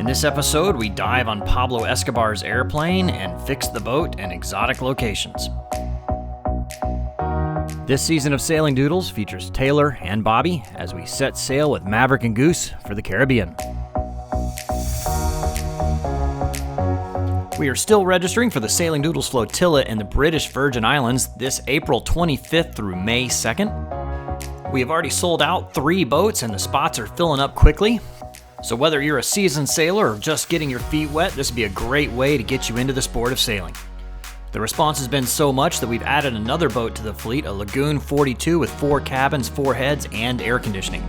In this episode, we dive on Pablo Escobar's airplane and fix the boat in exotic locations. This season of Sailing Doodles features Taylor and Bobby as we set sail with Maverick and Goose for the Caribbean. We are still registering for the Sailing Doodles flotilla in the British Virgin Islands this April 25th through May 2nd. We have already sold out 3 boats and the spots are filling up quickly. So whether you're a seasoned sailor or just getting your feet wet, this would be a great way to get you into the sport of sailing. The response has been so much that we've added another boat to the fleet, a Lagoon 42 with 4 cabins, 4 heads, and air conditioning.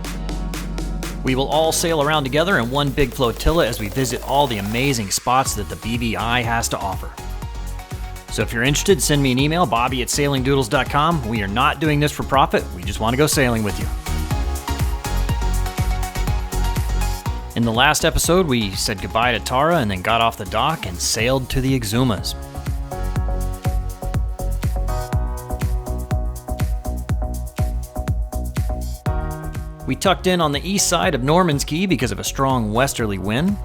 We will all sail around together in one big flotilla as we visit all the amazing spots that the BVI has to offer. So if you're interested, send me an email, bobby@sailingdoodles.com. We are not doing this for profit, we just want to go sailing with you. In the last episode, we said goodbye to Tara and then got off the dock and sailed to the Exumas. We tucked in on the east side of Norman's Key because of a strong westerly wind.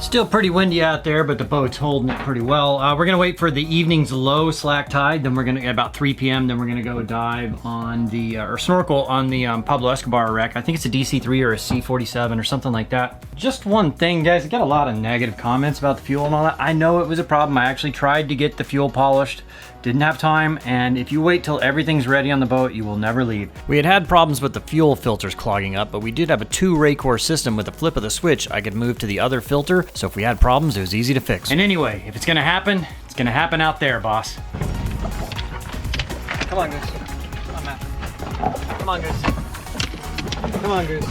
Still pretty windy out there, but the boat's holding it pretty well. We're gonna wait for the evening's low slack tide, then we're gonna at about 3 p.m. Then we're gonna go dive on the or snorkel on the Pablo Escobar wreck. I think it's a DC-3 or a C-47 or something like that. Just one thing, guys, I got a lot of negative comments about the fuel and all that. I know it was a problem. I actually tried to get the fuel polished, didn't have time, and if you wait till everything's ready on the boat, you will never leave. We had problems with the fuel filters clogging up, but we did have a 2 Raycor system. With a flip of the switch, I could move to the other filter, so if we had problems, it was easy to fix. And anyway, if it's gonna happen, it's gonna happen out there, boss. Come on, Goose. Come on, Matt. Come on, Goose. Come on, Goose.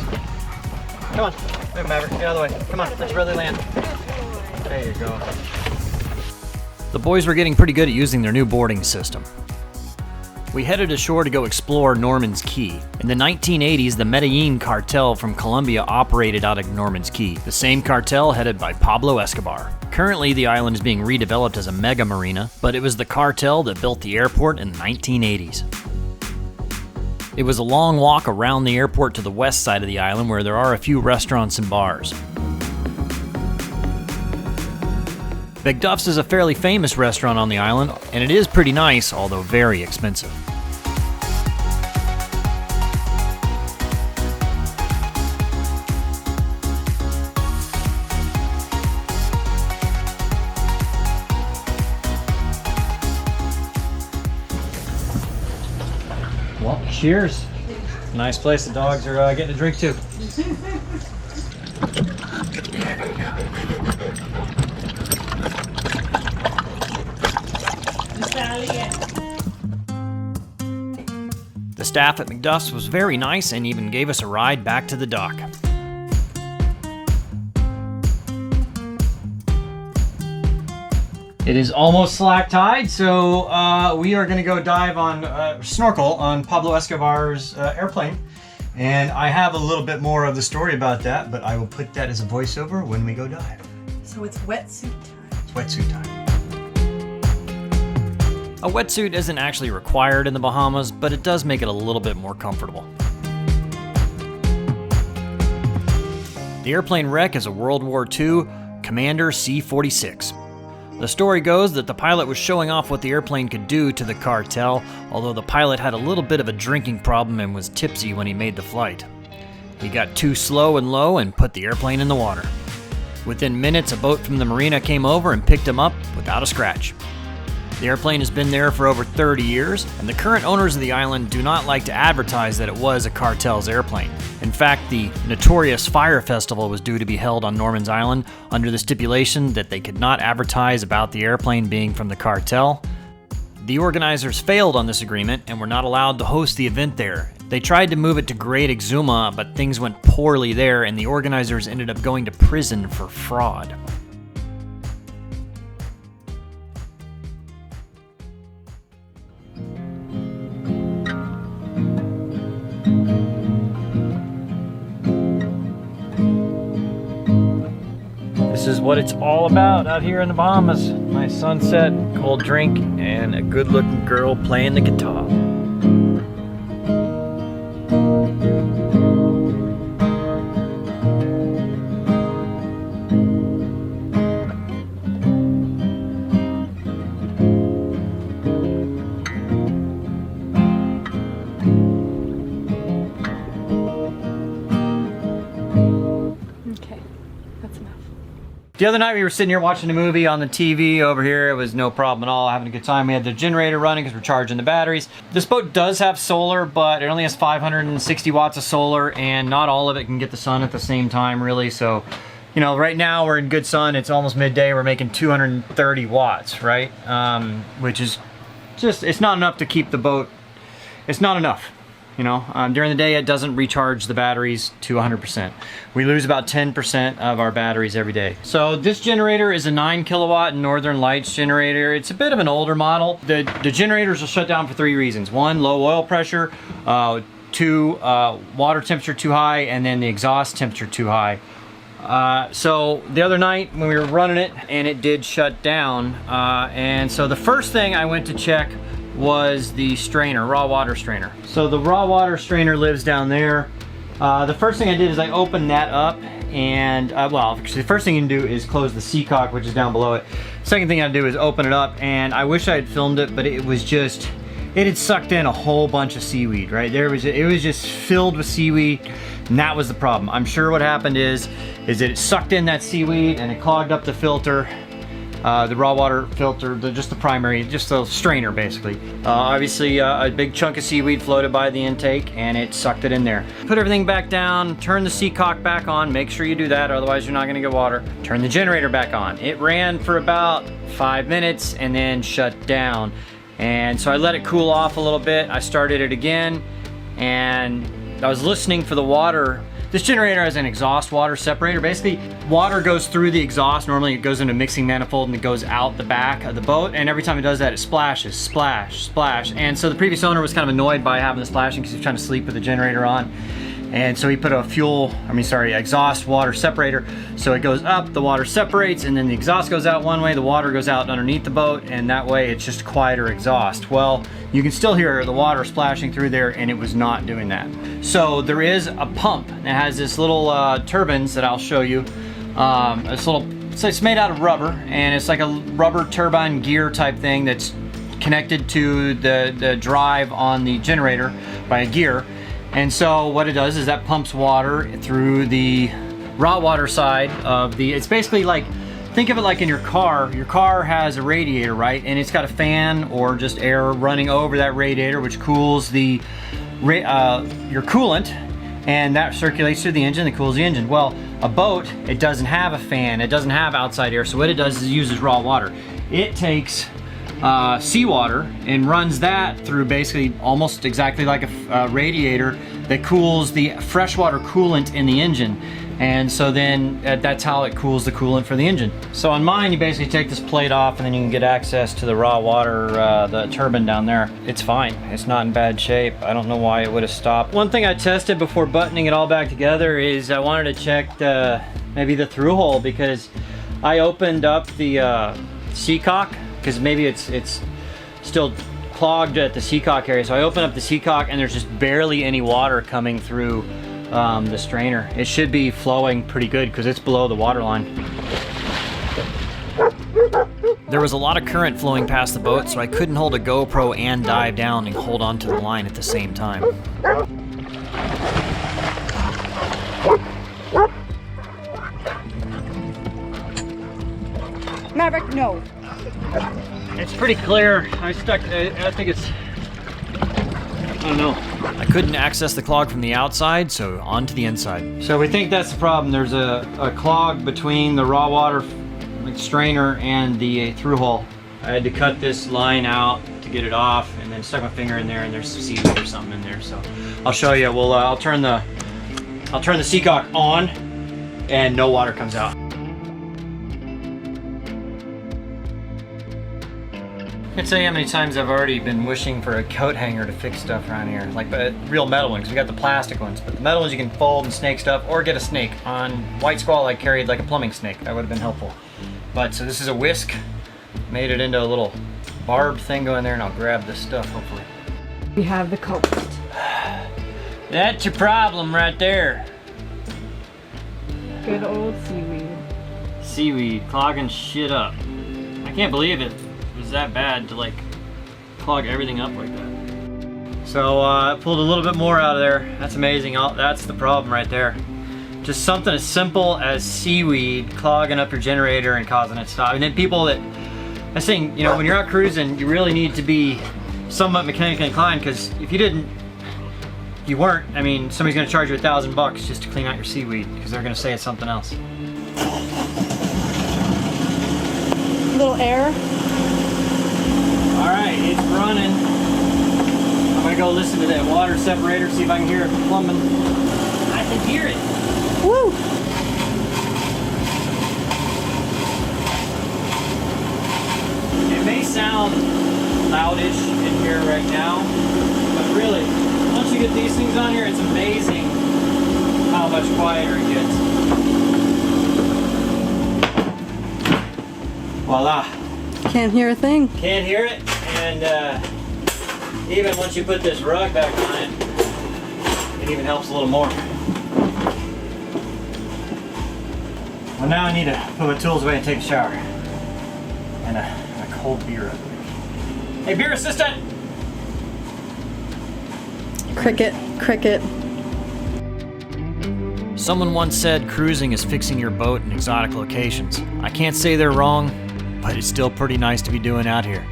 Come on. Move, Maverick. Get out of the way. Come on, let's really land. There you go. The boys were getting pretty good at using their new boarding system. We headed ashore to go explore Norman's Key. In the 1980s, the Medellin Cartel from Colombia operated out of Norman's Key, the same cartel headed by Pablo Escobar. Currently, the island is being redeveloped as a mega marina, but it was the cartel that built the airport in the 1980s. It was a long walk around the airport to the west side of the island where there are a few restaurants and bars. McDuff's is a fairly famous restaurant on the island, and it is pretty nice, although very expensive. Well, cheers. Nice place. The dogs are getting a drink too. The staff at McDuff's was very nice and even gave us a ride back to the dock. It is almost slack tide, so we are going to go dive on, snorkel on Pablo Escobar's airplane. And I have a little bit more of the story about that, but I will put that as a voiceover when we go dive. So it's wetsuit time. It's wetsuit time. A wetsuit isn't actually required in the Bahamas, but it does make it a little bit more comfortable. The airplane wreck is a World War II Commander C-46. The story goes that the pilot was showing off what the airplane could do to the cartel, although the pilot had a little bit of a drinking problem and was tipsy when he made the flight. He got too slow and low and put the airplane in the water. Within minutes, a boat from the marina came over and picked him up without a scratch. The airplane has been there for over 30 years, and the current owners of the island do not like to advertise that it was a cartel's airplane. In fact, the notorious Fire Festival was due to be held on Norman's Island under the stipulation that they could not advertise about the airplane being from the cartel. The organizers failed on this agreement and were not allowed to host the event there. They tried to move it to Great Exuma, but things went poorly there, and the organizers ended up going to prison for fraud. This is what it's all about out here in the Bahamas. Nice sunset, cold drink, and a good-looking girl playing the guitar. Okay, that's enough. The other night we were sitting here watching a movie on the TV over here. It was no problem at all, having a good time. We had the generator running because we're charging the batteries. This boat does have solar, but it only has 560 watts of solar, and not all of it can get the sun at the same time, really. So, you know, right now we're in good sun. It's almost midday. We're making 230 watts, right? Which is just, it's not enough to keep the boat. It's not enough. You know, during the day it doesn't recharge the batteries to 100%. We lose about 10% of our batteries every day. So this generator is a 9 kilowatt Northern Lights generator. It's a bit of an older model. The generators will shut down for 3 reasons. 1, low oil pressure. 2, water temperature too high, and then the exhaust temperature too high. So the other night when we were running it, and it did shut down, and so the first thing I went to check was the strainer, raw water strainer. So the raw water strainer lives down there. The first thing I did is I opened that up, and well, actually the first thing you can do is close the seacock, which is down below it. Second thing I do is open it up, and I wish I had filmed it, but it was just, it had sucked in a whole bunch of seaweed, right? It was just filled with seaweed, and that was the problem. I'm sure what happened is that it sucked in that seaweed and it clogged up the filter. The raw water filter, just the primary, just the strainer basically. Obviously a big chunk of seaweed floated by the intake and it sucked it in there. Put everything back down, turn the seacock back on, make sure you do that, otherwise you're not gonna get water. Turn the generator back on. It ran for about 5 minutes and then shut down. And so I let it cool off a little bit. I started it again and I was listening for the water. This generator has an exhaust water separator. Basically, water goes through the exhaust. Normally it goes into a mixing manifold and it goes out the back of the boat. And every time it does that, it splashes, splash, splash. And so the previous owner was kind of annoyed by having the splashing because he was trying to sleep with the generator on. And so he put a exhaust water separator. So it goes up, the water separates, and then the exhaust goes out one way, the water goes out underneath the boat, and that way it's just quieter exhaust. Well, you can still hear the water splashing through there, and it was not doing that. So there is a pump that has this little turbines that I'll show you. It's made out of rubber, and it's like a rubber turbine gear type thing that's connected to the drive on the generator by a gear. And so what it does is that pumps water through the raw water side of the, it's basically like, think of it like in your car. Your car has a radiator, right? And it's got a fan or just air running over that radiator, which cools the your coolant, and that circulates through the engine and cools the engine. Well, a boat, it doesn't have a fan, it doesn't have outside air, so what it does is it uses raw water. It takes seawater and runs that through basically almost exactly like a radiator that cools the freshwater coolant in the engine. And so then that's how it cools the coolant for the engine. So on mine, you basically take this plate off and then you can get access to the raw water, the turbine down there. It's fine, it's not in bad shape. I don't know why it would have stopped. One thing I tested before buttoning it all back together is I wanted to check maybe the through hole, because I opened up the seacock, because maybe it's still clogged at the seacock area. So I open up the seacock and there's just barely any water coming through the strainer. It should be flowing pretty good because it's below the water line. There was a lot of current flowing past the boat, so I couldn't hold a GoPro and dive down and hold onto the line at the same time. Maverick, no. It's pretty clear. I think it's, I don't know. I couldn't access the clog from the outside, so onto the inside. So we think that's the problem. There's a clog between the raw water strainer and the through hole. I had to cut this line out to get it off, and then stuck my finger in there, and there's some seaweed or something in there. So I'll show you. Well, I'll turn the seacock on, and no water comes out. I can't tell you how many times I've already been wishing for a coat hanger to fix stuff around here, like real metal ones. We got the plastic ones, but the metal ones you can fold and snake stuff, or get a snake. On White Squall I carried like a plumbing snake. That would have been helpful. But so this is a whisk, made it into a little barbed thing going there, and I'll grab this stuff hopefully. We have the culprit. That's your problem right there. Good old seaweed. Seaweed clogging shit up. I can't believe it was that bad to like clog everything up like that. So I pulled a little bit more out of there. That's amazing. That's the problem right there. Just something as simple as seaweed clogging up your generator and causing it to stop. And then people that, I think, you know, when you're out cruising, you really need to be somewhat mechanically inclined, because if you weren't, I mean, somebody's gonna charge you $1,000 just to clean out your seaweed because they're gonna say it's something else. Little air. All right, it's running. I'm gonna go listen to that water separator, see if I can hear it plumbing. I can hear it. Woo! It may sound loudish in here right now, but really, once you get these things on here, it's amazing how much quieter it gets. Voila. Can't hear a thing. Can't hear it, and even once you put this rug back on it even helps a little more. Well, now I need to put my tools away and take a shower. And a cold beer. Hey, beer assistant! Cricket, cricket. Someone once said cruising is fixing your boat in exotic locations. I can't say they're wrong, but it's still pretty nice to be doing out here.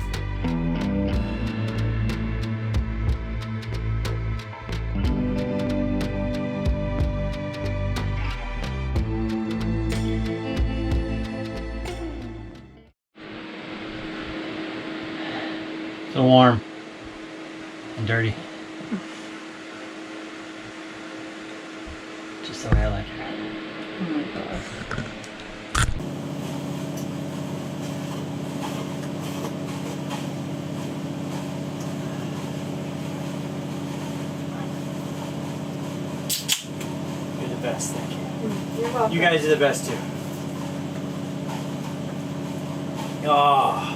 So warm and dirty. Just the way I like it. Oh my god. You're the best, thank you. You're welcome. You guys are the best too. Oh.